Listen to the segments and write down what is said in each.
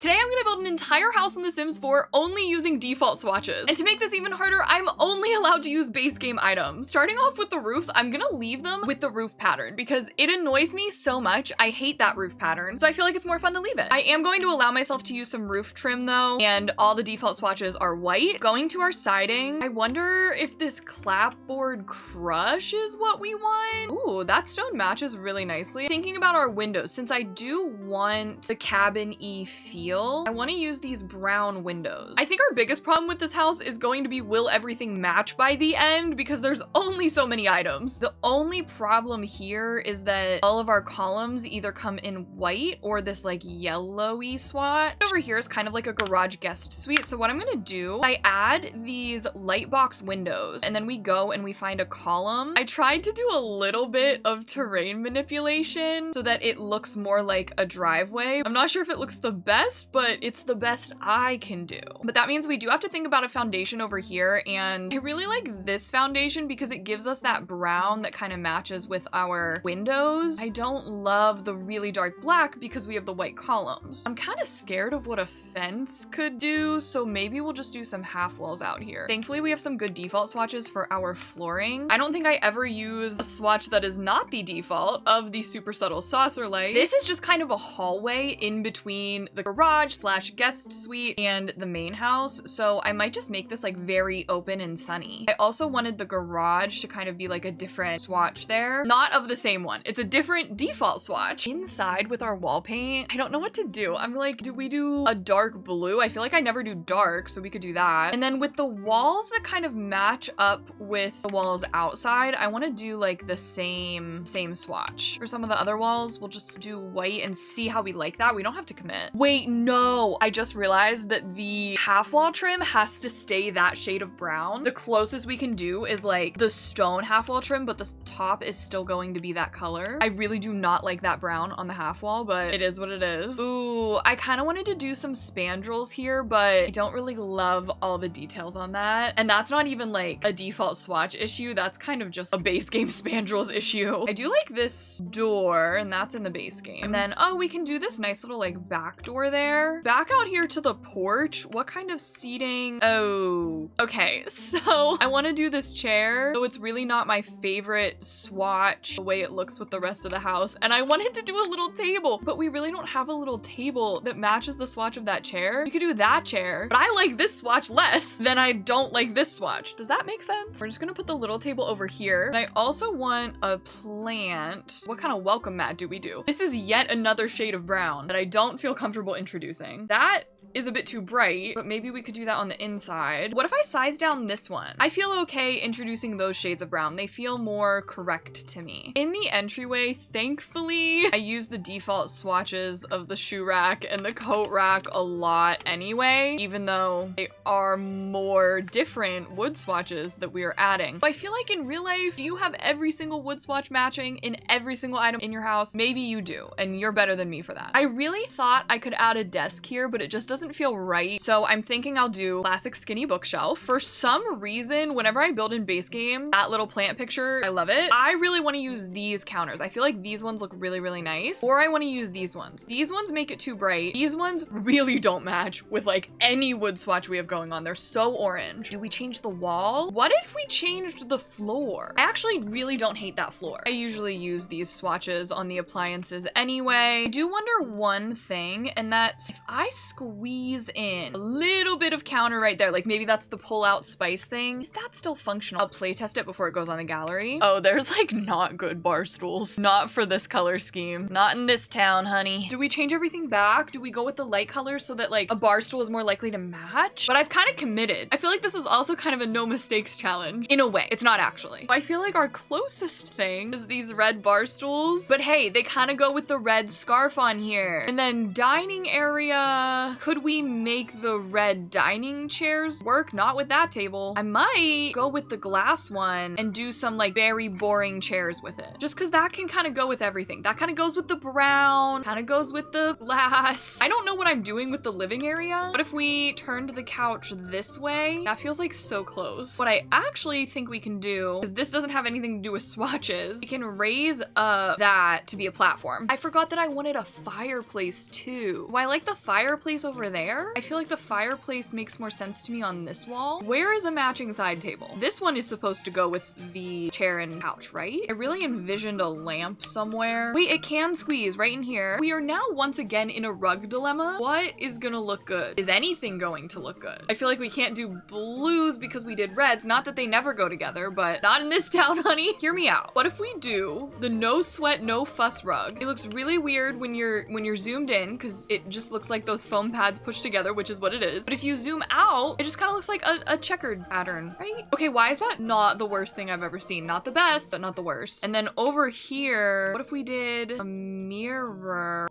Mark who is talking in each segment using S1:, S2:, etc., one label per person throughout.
S1: Today I'm gonna build an entire house in The Sims 4 only using default swatches. And to make this even harder, I'm only allowed to use base game items. Starting off with the roofs, I'm gonna leave them with the roof pattern because it annoys me so much. I hate that roof pattern, so I feel like it's more fun to leave it. I am going to allow myself to use some roof trim though, and all the default swatches are white. Going to our siding, I wonder if this clapboard crush is what we want. Ooh, that stone matches really nicely. Thinking about our windows, since I do want the cabin-y feel, I want to use these brown windows. I think our biggest problem with this house is going to be, will everything match by the end? Because there's only so many items. The only problem here is that all of our columns either come in white or this like yellowy swatch. Over here is kind of like a garage guest suite. So what I'm gonna do, I add these light box windows and then we go and we find a column. I tried to do a little bit of terrain manipulation so that it looks more like a driveway. I'm not sure if it looks the best, but it's the best I can do. But that means we do have to think about a foundation over here, and I really like this foundation because it gives us that brown that kind of matches with our windows. I don't love the really dark black because we have the white columns. I'm kind of scared of what a fence could do, so maybe we'll just do some half walls out here. Thankfully, we have some good default swatches for our flooring. I don't think I ever use a swatch that is not the default of the super subtle saucer light. This is just kind of a hallway in between the garage slash guest suite and the main house, so I might just make this like very open and sunny. I also wanted the garage to kind of be like a different swatch there. Not of the same one. It's a different default swatch. Inside with our wall paint, I don't know what to do. I'm like, do we do a dark blue? I feel like I never do dark, so we could do that. And then with the walls that kind of match up with the walls outside, I want to do like the same swatch. For some of the other walls, we'll just do white and see how we like that. We don't have to commit. Wait, no, I just realized that the half wall trim has to stay that shade of brown. The closest we can do is like the stone half wall trim, but the top is still going to be that color. I really do not like that brown on the half wall, but it is what it is. Ooh, I kind of wanted to do some spandrels here, but I don't really love all the details on that. And that's not even like a default swatch issue. That's kind of just a base game spandrels issue. I do like this door, and that's in the base game. And then, oh, we can do this nice little like back door there. Back out here to the porch, what kind of seating? Oh, okay. So I want to do this chair. So it's really not my favorite swatch, the way it looks with the rest of the house. And I wanted to do a little table, but we really don't have a little table that matches the swatch of that chair. We could do that chair, but I like this swatch less than I don't like this swatch. Does that make sense? We're just gonna put the little table over here. And I also want a plant. What kind of welcome mat do we do? This is yet another shade of brown that I don't feel comfortable introducing. That is a bit too bright, but maybe we could do that on the inside. What if I size down this one? I feel okay introducing those shades of brown. They feel more correct to me. In the entryway, thankfully, I use the default swatches of the shoe rack and the coat rack a lot anyway, even though they are more different wood swatches that we are adding. But I feel like in real life, you have every single wood swatch matching in every single item in your house. Maybe you do, and you're better than me for that. I really thought I could add a desk here, but it just doesn't feel right. So I'm thinking I'll do classic skinny bookshelf. For some reason, whenever I build in base game, that little plant picture, I love it. I really want to use these counters. I feel like these ones look really, really nice. Or I want to use these ones. These ones make it too bright. These ones really don't match with like any wood swatch we have going on. They're so orange. Do we change the wall? What if we changed the floor? I actually really don't hate that floor. I usually use these swatches on the appliances anyway. I do wonder one thing, and that's if I squeeze in a little bit of counter right there, like maybe that's the pull out spice thing. Is that still functional? I'll play test it before it goes on the gallery. Oh, there's like not good bar stools. Not for this color scheme. Not in this town, honey. Do we change everything back? Do we go with the light colors so that like a bar stool is more likely to match? But I've kind of committed. I feel like this is also kind of a no mistakes challenge. In a way, it's not actually. I feel like our closest thing is these red bar stools, but hey, they kind of go with the red scarf on here. And then dining area, could we make the red dining chairs work? Not with that table. I might go with the glass one and do some like very boring chairs with it. Just because that can kind of go with everything. That kind of goes with the brown, kind of goes with the glass. I don't know what I'm doing with the living area. What if we turned the couch this way? That feels like so close. What I actually think we can do, because this doesn't have anything to do with swatches, we can raise that to be a platform. I forgot that I wanted a fireplace too. Do I like like the fireplace over there. I feel like the fireplace makes more sense to me on this wall. Where is a matching side table? This one is supposed to go with the chair and couch, right? I really envisioned a lamp somewhere. Wait, it can squeeze right in here. We are now once again in a rug dilemma. What is gonna look good? Is anything going to look good? I feel like we can't do blues because we did reds. Not that they never go together, but not in this town, honey. Hear me out. What if we do the no sweat, no fuss rug? It looks really weird when you're zoomed in because it just looks like those foam pads pushed together, which is what it is. But if you zoom out, it just kind of looks like a checkered pattern, right? Okay, why is that not the worst thing I've ever seen? Not the best, but not the worst. And then over here, what if we did a mirror?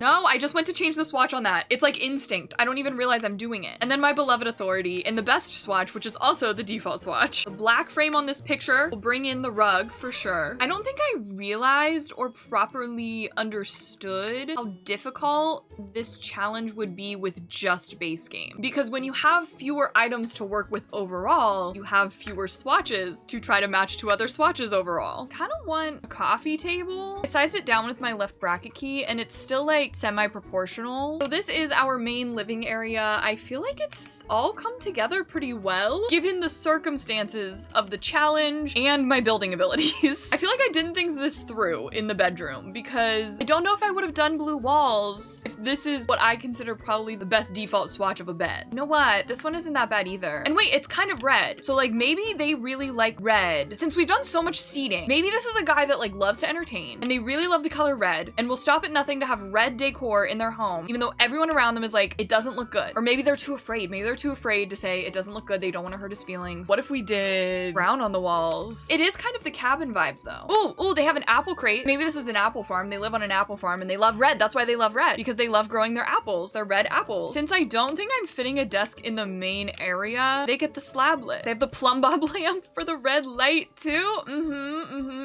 S1: No, I just went to change the swatch on that. It's like instinct. I don't even realize I'm doing it. And then my beloved authority in the best swatch, which is also the default swatch. The black frame on this picture will bring in the rug for sure. I don't think I realized or properly understood how difficult this challenge would be with just base game. Because when you have fewer items to work with overall, you have fewer swatches to try to match to other swatches overall. Kind of want a coffee table. I sized it down with my left bracket key and it's still like semi-proportional. So this is our main living area. I feel like it's all come together pretty well given the circumstances of the challenge and my building abilities. I feel like I didn't think this through in the bedroom because I don't know if I would have done blue walls if this is what I consider probably the best default swatch of a bed. You know what? This one isn't that bad either. And wait, it's kind of red. So like maybe they really like red. Since we've done so much seating, maybe this is a guy that like loves to entertain and they really love the color red and will stop at nothing to have red decor in their home, even though everyone around them is like, it doesn't look good. Or maybe they're too afraid. Maybe they're too afraid to say it doesn't look good. They don't want to hurt his feelings. What if we did brown on the walls? It is kind of the cabin vibes though. Oh, they have an apple crate. Maybe this is an apple farm. They live on an apple farm and they love red. That's why they love red, because they love growing their apples. They're red apples. Since I don't think I'm fitting a desk in the main area, they get the slab lit. They have the plumb bob lamp for the red light too.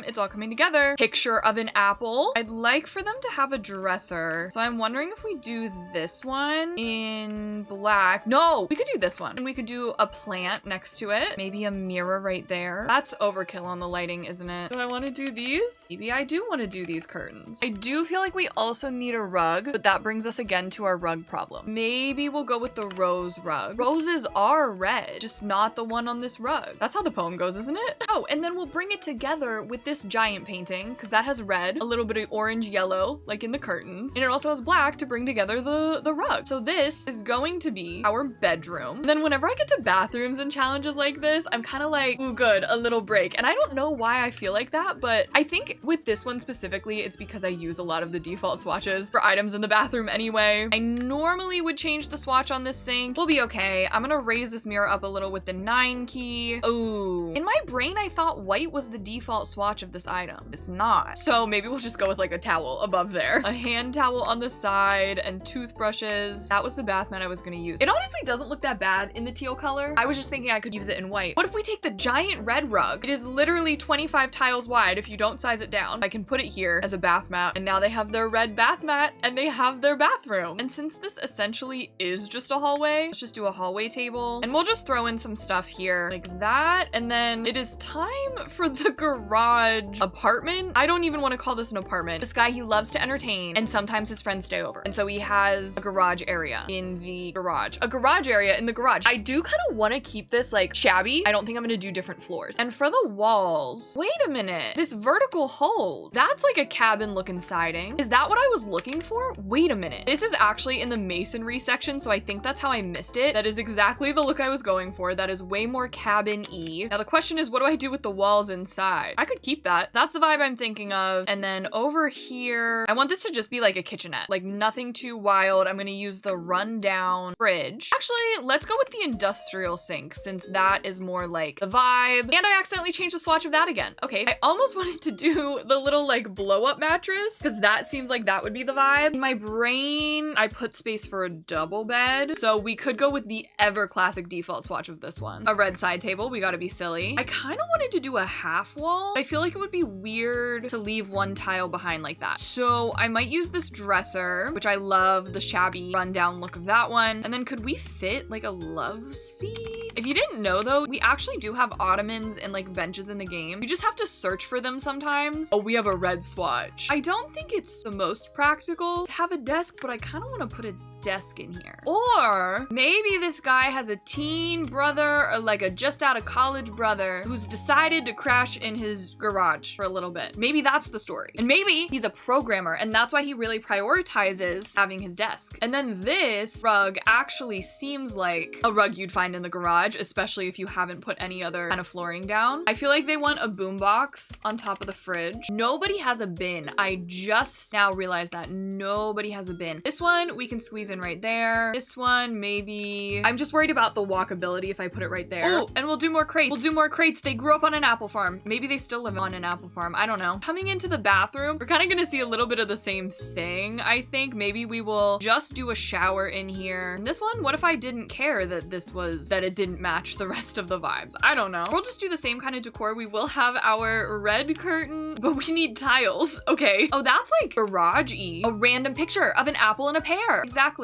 S1: It's all coming together. Picture of an apple. I'd like for them to have a dresser. So I'm wondering if we do this one in black. No, we could do this one. And we could do a plant next to it. Maybe a mirror right there. That's overkill on the lighting, isn't it? Do I want to do these? Maybe I do want to do these curtains. I do feel like we also need a rug, but that brings us again to our rug problem. Maybe we'll go with the rose rug. Roses are red, just not the one on this rug. That's how the poem goes, isn't it? Oh, and then we'll bring it together with this giant painting because that has red, a little bit of orange yellow, like in the curtains. And it also has black to bring together the rug. So this is going to be our bedroom. And then whenever I get to bathrooms and challenges like this, I'm kind of like, ooh, good, a little break. And I don't know why I feel like that, but I think with this one specifically, it's because I use a lot of the default swatches for items in the bathroom anyway. I normally would change the swatch on this sink. We'll be okay. I'm gonna raise this mirror up a little with the 9 key. Ooh. In my brain, I thought white was the default swatch of this item. It's not. So maybe we'll just go with like a towel above there. A hand towel on the side and toothbrushes. That was the bath mat I was gonna use. It honestly doesn't look that bad in the teal color. I was just thinking I could use it in white. What if we take the giant red rug? It is literally 25 tiles wide if you don't size it down. I can put it here as a bath mat, and now they have their red bath mat and they have their bathroom. And since this essentially is just a hallway, let's just do a hallway table and we'll just throw in some stuff here like that. And then it is time for the garage apartment. I don't even want to call this an apartment. This guy, he loves to entertain and sometimes his friends stay over. And so he has a garage area in the garage. A garage area in the garage. I do kind of want to keep this like shabby. I don't think I'm going to do different floors. And for the walls, wait a minute. This vertical hold, that's like a cabin looking siding. Is that what I was looking for? Wait a minute. This is actually in the masonry section, so I think that's how I missed it. That is exactly the look I was going for. That is way more cabin-y. Now the question is, what do I do with the walls inside? I could keep that. That's the vibe I'm thinking of. And then over here, I want this to just be like a kitchenette, like nothing too wild. I'm gonna use the rundown fridge. Actually, let's go with the industrial sink since that is more like the vibe. And I accidentally changed the swatch of that again. Okay, I almost wanted to do the little like blow up mattress because that seems like that would be the vibe. In my brain, I put space for a double bed. So we could go with the ever classic default swatch of this one. A red side table, we gotta be silly. I kind of wanted to do a half wall. I feel like it would be weird to leave one tile behind like that. So I might use this dresser, which I love the shabby rundown look of that one. And then could we fit like a love seat? If you didn't know though, we actually do have ottomans and like benches in the game. You just have to search for them sometimes. Oh, we have a red swatch. I don't think it's the most practical to have a desk, but I kind of want to put a desk in here. Or maybe this guy has a teen brother or like a just out of college brother who's decided to crash in his garage for a little bit. Maybe that's the story. And maybe he's a programmer and that's why he really prioritizes having his desk. And then this rug actually seems like a rug you'd find in the garage, especially if you haven't put any other kind of flooring down. I feel like they want a boombox on top of the fridge. Nobody has a bin. I just now realized that nobody has a bin. This one we can squeeze in right there. This one, maybe. I'm just worried about the walkability if I put it right there. Oh, and we'll do more crates. We'll do more crates. They grew up on an apple farm. Maybe they still live on an apple farm. I don't know. Coming into the bathroom, we're kind of gonna see a little bit of the same thing, I think. Maybe we will just do a shower in here. And this one, what if I didn't care that that it didn't match the rest of the vibes? I don't know. We'll just do the same kind of decor. We will have our red curtain, but we need tiles. Okay. Oh, that's like garage-y. A random picture of an apple and a pear. Exactly.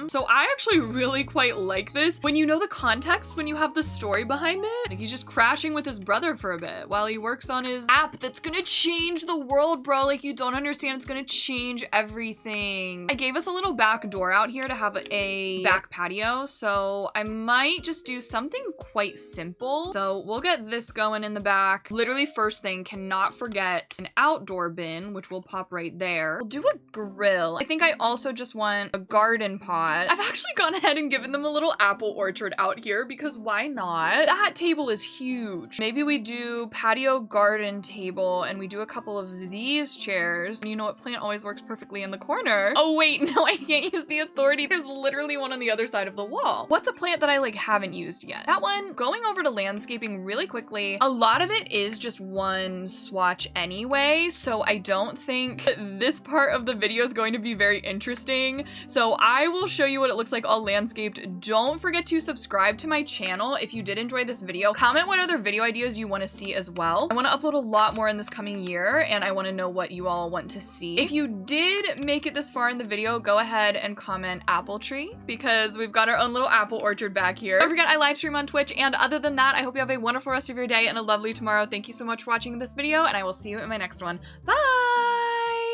S1: So I actually really quite like this. When you know the context, when you have the story behind it, like he's just crashing with his brother for a bit while he works on his app that's gonna change the world, bro. Like you don't understand, it's gonna change everything. I gave us a little back door out here to have a back patio, so I might just do something quite simple. So we'll get this going in the back. Literally first thing, cannot forget an outdoor bin, which will pop right there. We'll do a grill. I think I also just want a garden pot. I've actually gone ahead and given them a little apple orchard out here because why not? That table is huge. Maybe we do patio garden table and we do a couple of these chairs. And you know what plant always works perfectly in the corner? Oh wait, no, I can't use the authority. There's literally one on the other side of the wall. What's a plant that I like haven't used yet? That one, going over to landscaping really quickly. A lot of it is just one swatch anyway, so I don't think this part of the video is going to be very interesting. So I will show you what it looks like all landscaped. Don't forget to subscribe to my channel if you did enjoy this video. Comment what other video ideas you want to see as well. I want to upload a lot more in this coming year and I want to know what you all want to see. If you did make it this far in the video, go ahead and comment apple tree because we've got our own little apple orchard back here. Don't forget I live stream on Twitch, and other than that, I hope you have a wonderful rest of your day and a lovely tomorrow. Thank you so much for watching this video and I will see you in my next one. Bye!